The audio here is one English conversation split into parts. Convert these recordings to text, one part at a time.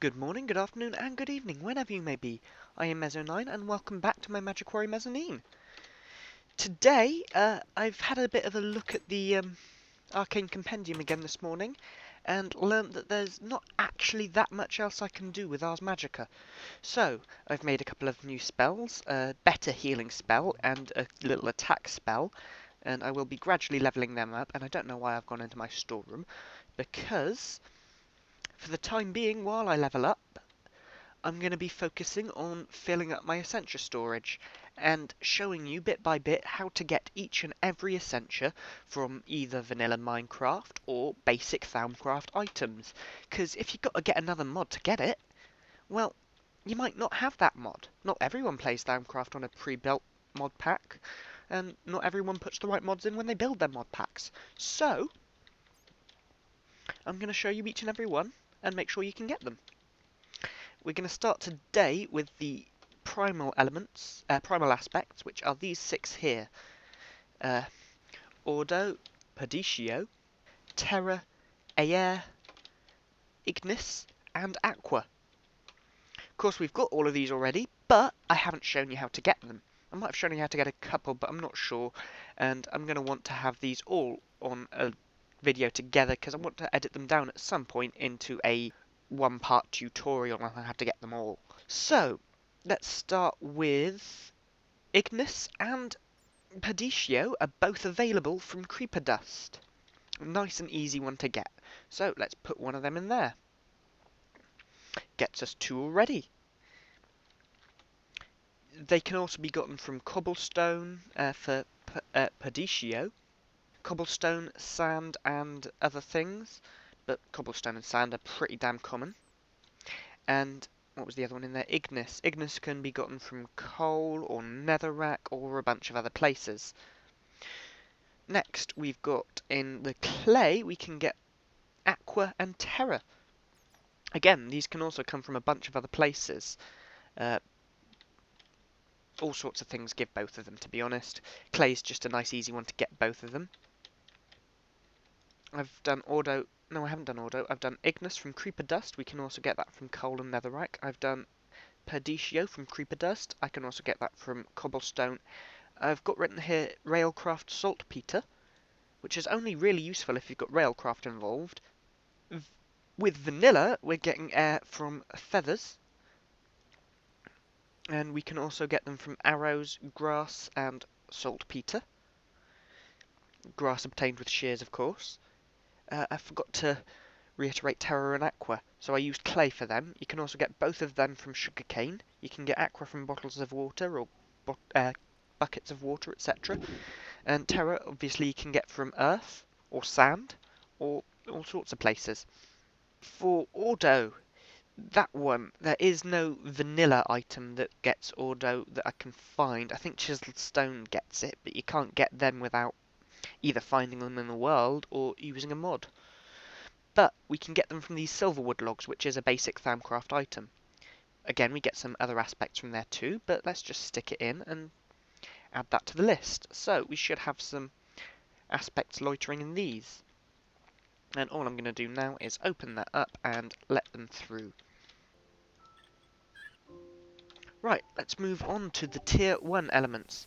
Good morning, good afternoon, and good evening, whenever you may be. I am Mezzo9, and welcome back to my Magiquarry mezzanine. Today, I've had a bit of a look at the Arcane Compendium again this morning, and learnt that there's not actually that much else I can do with Ars Magica. So, I've made a couple of new spells, a better healing spell, and a little attack spell, and I will be gradually levelling them up, and I don't know why I've gone into my storeroom, because for the time being, while I level up, I'm going to be focusing on filling up my Essentia storage and showing you bit by bit how to get each and every Essentia from either vanilla Minecraft or basic Thaumcraft items. Because if you've got to get another mod to get it, well, you might not have that mod. Not everyone plays Thaumcraft on a pre-built mod pack, and not everyone puts the right mods in when they build their mod packs. So, I'm going to show you each and every one and make sure you can get them. We're going to start today with the primal elements, primal aspects, which are these six here. Ordo, Perditio, Terra, Aer, Ignis, and Aqua. Of course, we've got all of these already, but I haven't shown you how to get them. I might have shown you how to get a couple, but I'm not sure, and I'm going to want to have these all on a video together, because I want to edit them down at some point into a one-part tutorial on how to get them all. So, let's start with Ignis and Perditio are both available from Creeper Dust. Nice and easy one to get. So, let's put one of them in there. Gets us two already. They can also be gotten from cobblestone for Perditio. Cobblestone, sand, and other things. But cobblestone and sand are pretty damn common. And what was the other one in there? Ignis. Ignis can be gotten from coal or netherrack or a bunch of other places. Next, we've got in the clay, we can get Aqua and Terra. Again, these can also come from a bunch of other places. All sorts of things give both of them, to be honest. Clay's just a nice, easy one to get both of them. I've done Ordo. No, I haven't done Ordo. I've done Ignis from Creeper Dust. We can also get that from coal and netherrack. I've done Perditio from Creeper Dust. I can also get that from cobblestone. I've got written here Railcraft Saltpeter, which is only really useful if you've got Railcraft involved. With vanilla, we're getting air from feathers. And we can also get them from arrows, grass, and saltpeter. Grass obtained with shears, of course. I forgot to reiterate Terra and Aqua, so I used clay for them. You can also get both of them from sugarcane. You can get Aqua from bottles of water or buckets of water, etc. And Terra, obviously, you can get from earth or sand or all sorts of places. For Ordo, that one, there is no vanilla item that gets Ordo that I can find. I think Chiseled Stone gets it, but you can't get them without either finding them in the world or using a mod. But we can get them from these silverwood logs, which is a basic Thaumcraft item. Again, we get some other aspects from there too, but let's just stick it in and add that to the list. So we should have some aspects loitering in these. And all I'm going to do now is open that up and let them through. Right, let's move on to the Tier 1 elements.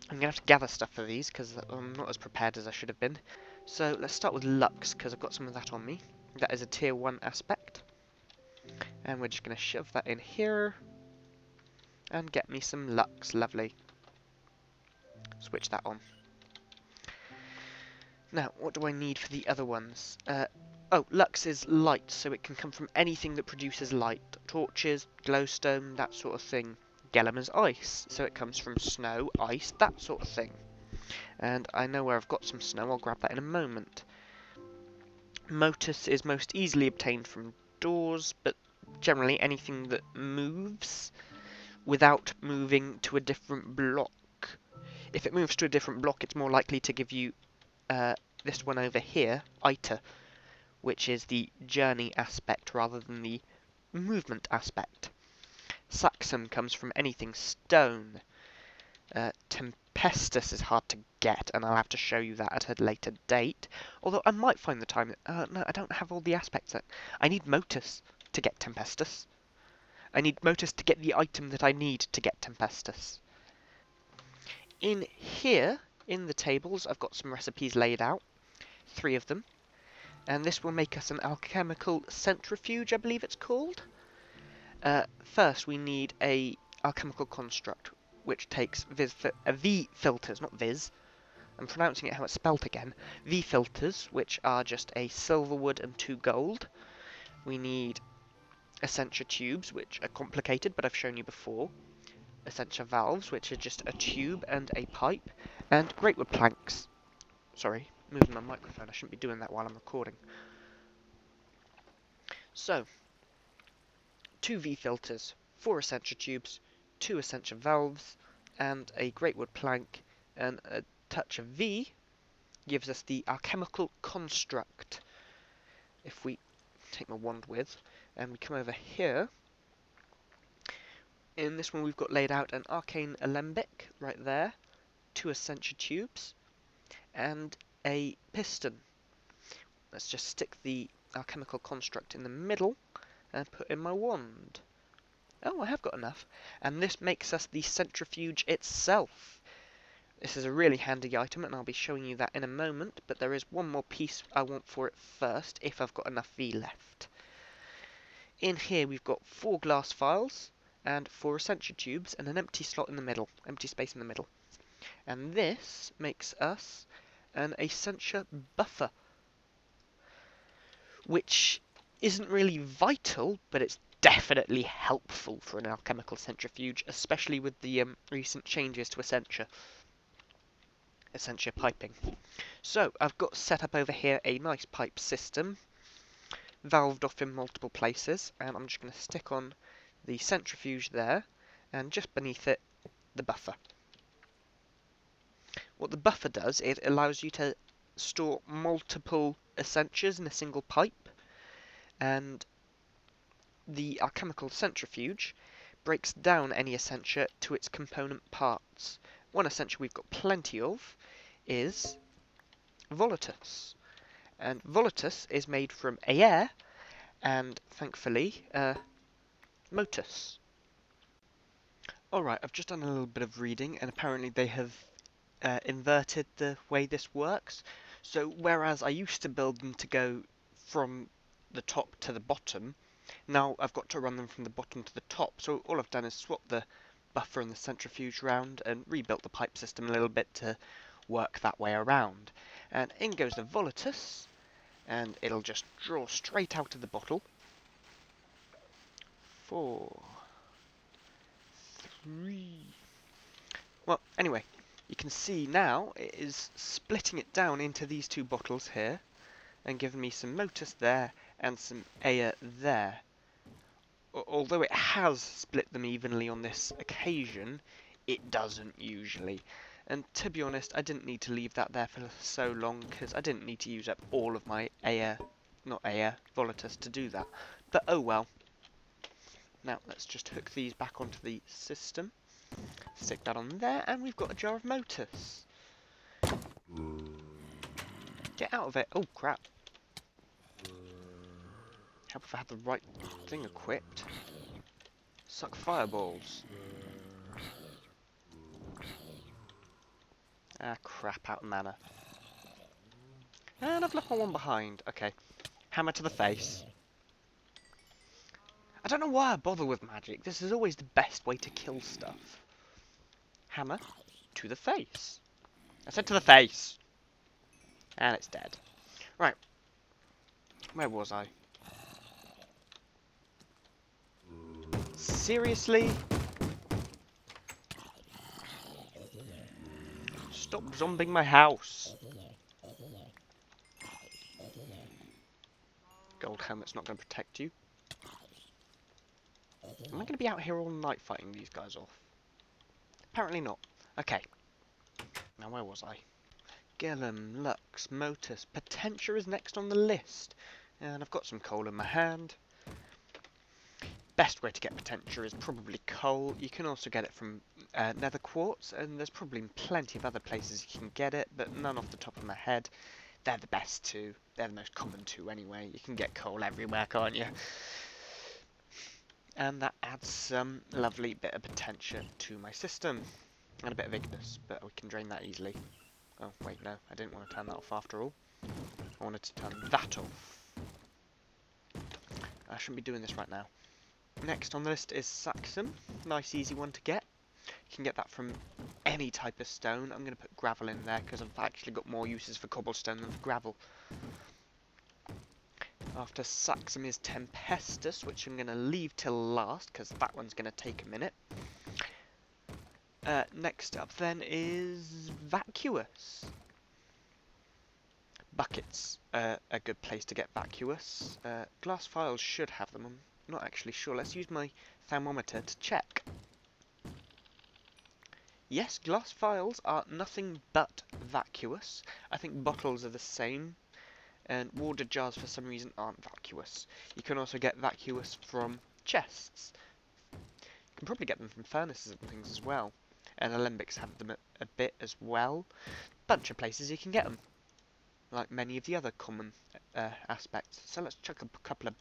I'm going to have to gather stuff for these because I'm not as prepared as I should have been. So let's start with Lux, because I've got some of that on me. That is a Tier 1 aspect. And we're just going to shove that in here. And get me some Lux, lovely. Switch that on. Now, what do I need for the other ones? Oh, Lux is light, so it can come from anything that produces light. Torches, glowstone, that sort of thing. Gelem is ice, so it comes from snow, ice, that sort of thing. And I know where I've got some snow, I'll grab that in a moment. Motus is most easily obtained from doors, but generally anything that moves without moving to a different block. If it moves to a different block, it's more likely to give you this one over here, Iter, which is the journey aspect rather than the movement aspect. Saxum comes from anything stone. Tempestas is hard to get, and I'll have to show you that at a later date. Although I might find the time. No, I don't have all the aspects. I need Motus. to get Tempestas. I need Motus to get the item that I need to get Tempestas. In here, in the tables, I've got some recipes laid out. 3 of them. And this will make us an alchemical centrifuge, I believe it's called. First, we need a alchemical construct, which takes V filters, not Viz. I'm pronouncing it how it's spelt again. V filters, which are just a silver wood and 2 gold. We need Essentia tubes, which are complicated, but I've shown you before. Essentia valves, which are just a tube and a pipe. And greatwood planks. Sorry, moving my microphone. I shouldn't be doing that while I'm recording. So, 2 V filters, 4 Essentia tubes, 2 Essentia valves, and a greatwood plank, and a touch of V gives us the alchemical construct. If we take my wand with, and we come over here, in this one we've got laid out an arcane alembic right there, 2 Essentia tubes, and a piston. Let's just stick the alchemical construct in the middle and put in my wand. Oh, I have got enough. And this makes us the centrifuge itself. This is a really handy item, and I'll be showing you that in a moment, but there is one more piece I want for it first, if I've got enough V left. In here we've got 4 glass files, and 4 Essentia tubes, and an empty slot in the middle, empty space in the middle. And this makes us an Essentia buffer, which isn't really vital, but it's definitely helpful for an alchemical centrifuge, especially with the recent changes to Essentia piping. So I've got set up over here a nice pipe system, valved off in multiple places, and I'm just going to stick on the centrifuge there, and just beneath it, the buffer. What the buffer does, it allows you to store multiple Essentias in a single pipe, and the alchemical centrifuge breaks down any Essentia to its component parts. One Essentia we've got plenty of is Volatus, and Volatus is made from air and, thankfully, Motus. Alright, I've just done a little bit of reading, and apparently they have inverted the way this works. So whereas I used to build them to go from the top to the bottom, now I've got to run them from the bottom to the top. So all I've done is swap the buffer and the centrifuge around and rebuilt the pipe system a little bit to work that way around. And in goes the Volatus, and it'll just draw straight out of the bottle. 4, 3... Well, anyway, you can see now it is splitting it down into these 2 bottles here, and giving me some Motus there and some air there. Although it has split them evenly on this occasion, it doesn't usually. And to be honest, I didn't need to leave that there for so long, because I didn't need to use up all of my Volatus to do that. But oh well. Now let's just hook these back onto the system. Stick that on there, and we've got a jar of Motus. Get out of it. Oh crap. Help if I had the right thing equipped. Suck fireballs. Ah, crap, out of mana. And I've left my one behind. Okay. Hammer to the face. I don't know why I bother with magic. This is always the best way to kill stuff. Hammer to the face. I said to the face. And it's dead. Right. Where was I? Seriously? Stop zombing my house. Gold helmet's not going to protect you. Am I going to be out here all night fighting these guys off? Apparently not. Okay. Now where was I? Gillum, Lux, Motus, Potentia is next on the list. And I've got some coal in my hand. Best way to get Potentia is probably coal. You can also get it from nether quartz, and there's probably plenty of other places you can get it, but none off the top of my head. They're the best 2. They're the most common 2 anyway. You can get coal everywhere, can't you? and that adds some lovely bit of potential to my system. And a bit of Ignis, but we can drain that easily. Oh, wait, no, I didn't want to turn that off after all. I wanted to turn that off. I shouldn't be doing this right now. Next on the list is Saxum. Nice, easy one to get. You can get that from any type of stone. I'm going to put gravel in there because I've actually got more uses for cobblestone than for gravel. After Saxum is Tempestas, which I'm going to leave till last because that one's going to take a minute. Next up then is Vacuous. Buckets, a good place to get Vacuous. Glass files should have them, I'm not actually sure. Let's use my thermometer to check. Yes, glass files are nothing but vacuous. I think bottles are the same, and water jars for some reason aren't vacuous. You can also get vacuous from chests. You can probably get them from furnaces and things as well. And alembics have them a bit as well. Bunch of places you can get them, like many of the other common aspects. So let's chuck a couple of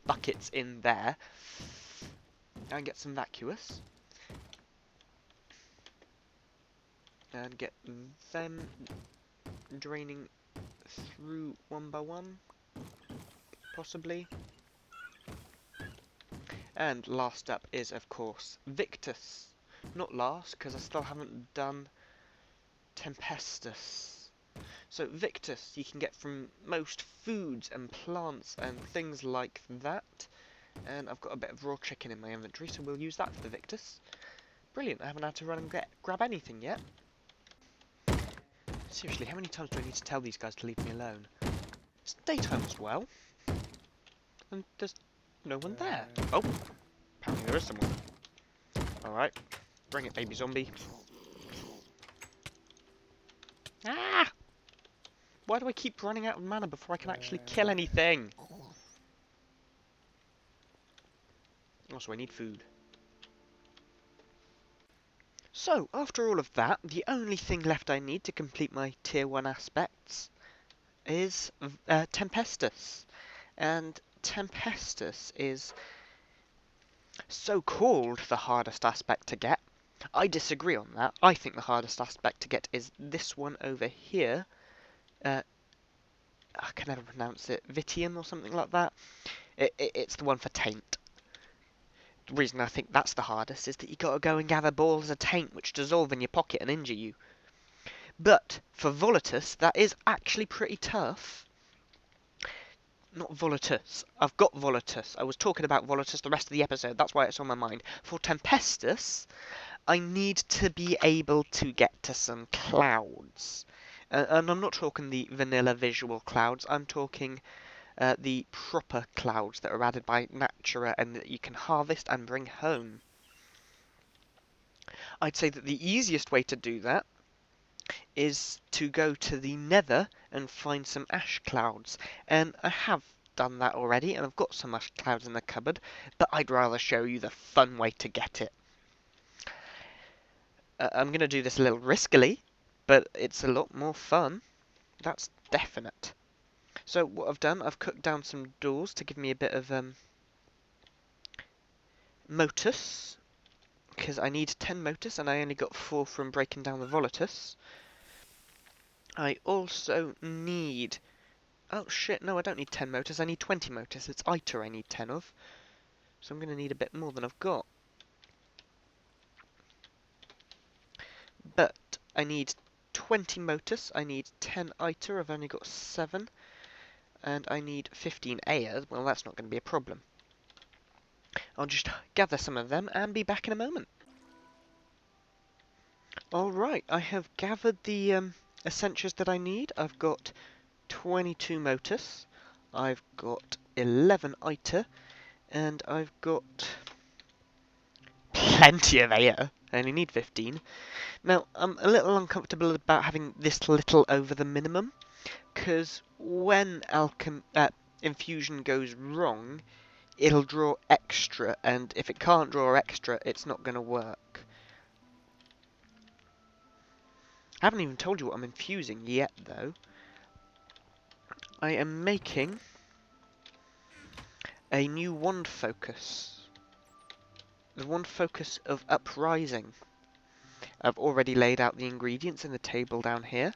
buckets in there and get some vacuous. And get them draining through one by one, possibly. And last up is, of course, Victus. Not last, because I still haven't done Tempestas. So Victus you can get from most foods and plants and things like that. And I've got a bit of raw chicken in my inventory, so we'll use that for the Victus. Brilliant, I haven't had to run and grab anything yet. Seriously, how many times do I need to tell these guys to leave me alone? It's daytime as well. And there's no one there. Oh, apparently there is someone. Alright, bring it, baby zombie. Ah! Why do I keep running out of mana before I can actually kill anything? Also, I need food. So, after all of that, the only thing left I need to complete my tier 1 aspects is Tempestas. And Tempestas is so-called the hardest aspect to get. I disagree on that. I think the hardest aspect to get is this one over here. I can never pronounce it. Vitium or something like that. It's the one for taint. The reason I think that's the hardest is that you gotta go and gather balls of taint which dissolve in your pocket and injure you. But for Volatus, that is actually pretty tough. Not Volatus. I've got Volatus. I was talking about Volatus the rest of the episode. That's why it's on my mind. For Tempestas, I need to be able to get to some clouds. And I'm not talking the vanilla visual clouds. I'm talking the proper clouds that are added by Natura and that you can harvest and bring home. I'd say that the easiest way to do that is to go to the Nether and find some ash clouds. And I have done that already, and I've got some ash clouds in the cupboard, but I'd rather show you the fun way to get it. I'm going to do this a little riskily, but it's a lot more fun. That's definite. So what I've done, I've cooked down some doors to give me a bit of motus, because I need 10 motus and I only got 4 from breaking down the Volatus. I also need... Oh shit, no, I don't need 10 motus, I need 20 motus. It's ITER I need 10 of. So I'm going to need a bit more than I've got. But I need 20 motus, I need 10 ITER, I've only got 7. And I need 15 Air, well that's not going to be a problem. I'll just gather some of them and be back in a moment. Alright, I have gathered the essentials that I need. I've got 22 motus, I've got 11 ITER, and I've got plenty of air. I only need 15. Now, I'm a little uncomfortable about having this little over the minimum, because when infusion goes wrong, it'll draw extra, and if it can't draw extra, it's not going to work. I haven't even told you what I'm infusing yet, though. I am making a new wand focus. The wand focus of Uprising. I've already laid out the ingredients in the table down here.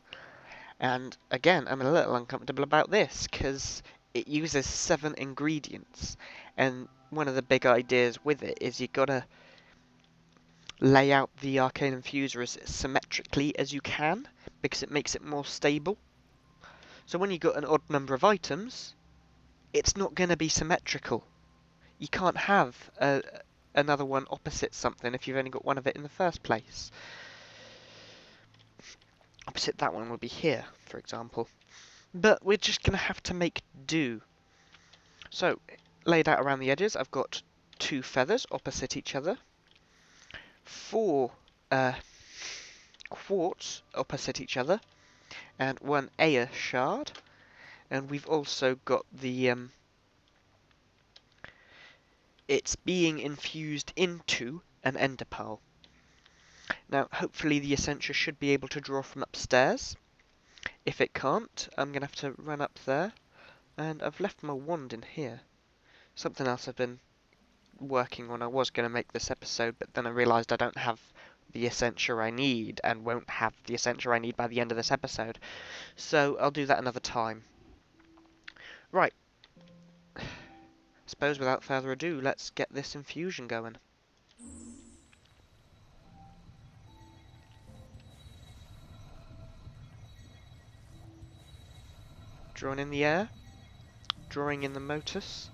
And again, I'm a little uncomfortable about this, because it uses 7 ingredients. And one of the big ideas with it is you've got to lay out the arcane infuser as symmetrically as you can, because it makes it more stable. So when you've got an odd number of items, it's not going to be symmetrical. You can't have another one opposite something if you've only got one of it in the first place. Opposite that one would be here, for example. But we're just going to have to make do. So, laid out around the edges, I've got 2 feathers opposite each other, 4 quartz opposite each other, and 1 Aya shard. And we've also got the it's being infused into an ender pearl. Now, hopefully the Essentia should be able to draw from upstairs. If it can't, I'm going to have to run up there. And I've left my wand in here. Something else I've been working on. I was going to make this episode, but then I realised I don't have the Essentia I need, and won't have the Essentia I need by the end of this episode. So I'll do that another time. Right. I suppose without further ado, let's get this infusion going. Drawing in the air, drawing in the motus.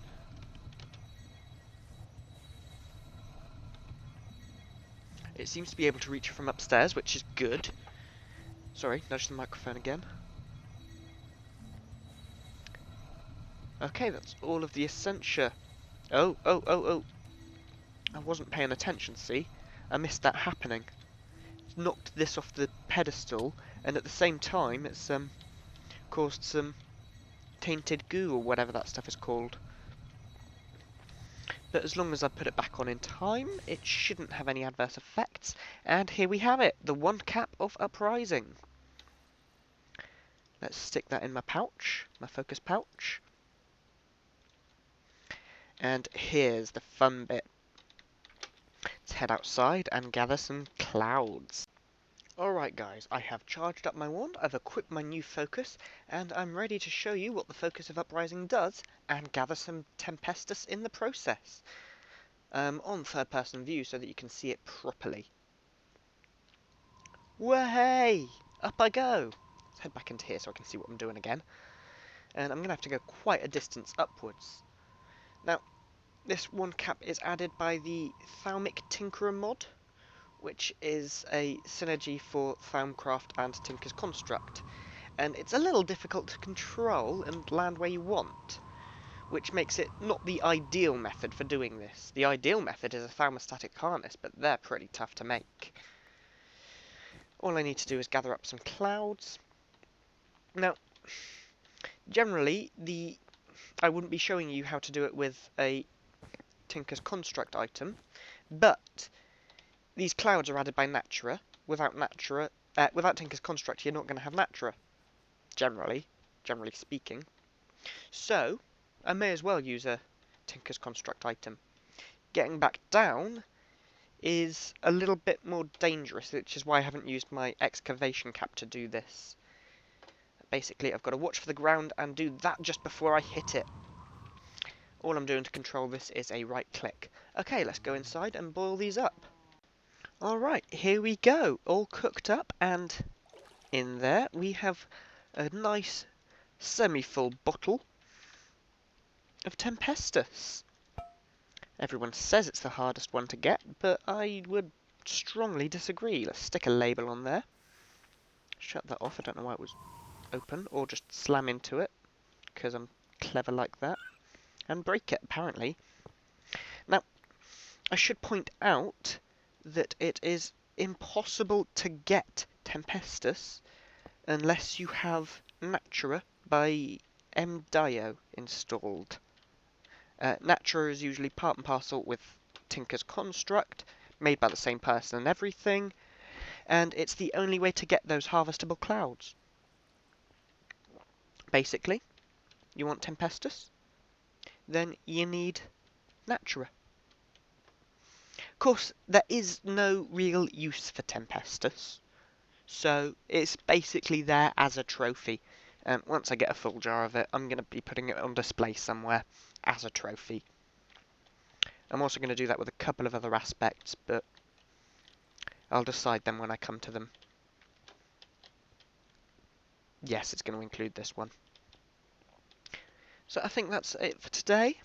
It seems to be able to reach from upstairs, which is good. Sorry, nudge the microphone again. Okay, that's all of the Essentia. Oh. I wasn't paying attention, see? I missed that happening. It's knocked this off the pedestal, and at the same time it's caused some tainted goo or whatever that stuff is called. But as long as I put it back on in time, it shouldn't have any adverse effects. And here we have it, the wand cap of Uprising. Let's stick that in my pouch, my focus pouch. And here's the fun bit. Let's head outside and gather some clouds. Alright guys, I have charged up my wand, I've equipped my new focus, and I'm ready to show you what the focus of Uprising does, and gather some Tempestas in the process. On third person view so that you can see it properly. Way! Up I go! Let's head back into here so I can see what I'm doing again. And I'm going to have to go quite a distance upwards. Now, this wand cap is added by the Tinkerer mod, which is a synergy for Thaumcraft and Tinker's Construct, and it's a little difficult to control and land where you want, which makes it not the ideal method for doing this. The ideal method is a thermostatic harness, but they're pretty tough to make. All I need to do is gather up some clouds. Now, generally, I wouldn't be showing you how to do it with a Tinker's Construct item, but these clouds are added by Natura. Without Tinker's Construct, you're not going to have Natura, generally speaking. So, I may as well use a Tinker's Construct item. Getting back down is a little bit more dangerous, which is why I haven't used my excavation cap to do this. Basically, I've got to watch for the ground and do that just before I hit it. All I'm doing to control this is a right click. Okay, let's go inside and boil these up. Alright, here we go, all cooked up, and in there we have a nice semi-full bottle of Tempestas. Everyone says it's the hardest one to get, but I would strongly disagree. Let's stick a label on there. Shut that off, I don't know why it was open, or just slam into it, because I'm clever like that. And break it, apparently. Now, I should point out that it is impossible to get Tempestas unless you have Natura by MDIO installed. Natura is usually part and parcel with Tinker's Construct, made by the same person and everything, and it's the only way to get those harvestable clouds. Basically, you want Tempestas? then you need Natura. Of course, there is no real use for Tempestas, so it's basically there as a trophy. Once I get a full jar of it, I'm going to be putting it on display somewhere as a trophy. I'm also going to do that with a couple of other aspects, but I'll decide them when I come to them. Yes, it's going to include this one. So I think that's it for today.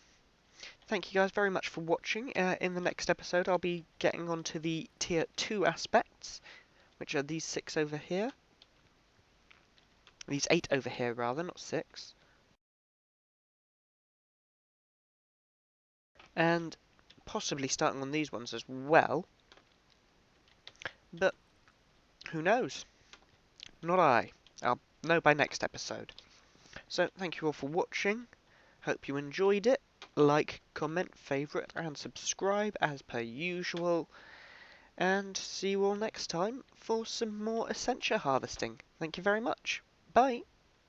Thank you guys very much for watching. In the next episode, I'll be getting on to the Tier 2 aspects, which are these 6 over here. These 8 over here, rather, not 6. And possibly starting on these ones as well. But who knows? Not I. I'll know by next episode. So thank you all for watching. Hope you enjoyed it. Like, comment, favourite and subscribe as per usual. And see you all next time for some more Essentia harvesting. Thank you very much. Bye.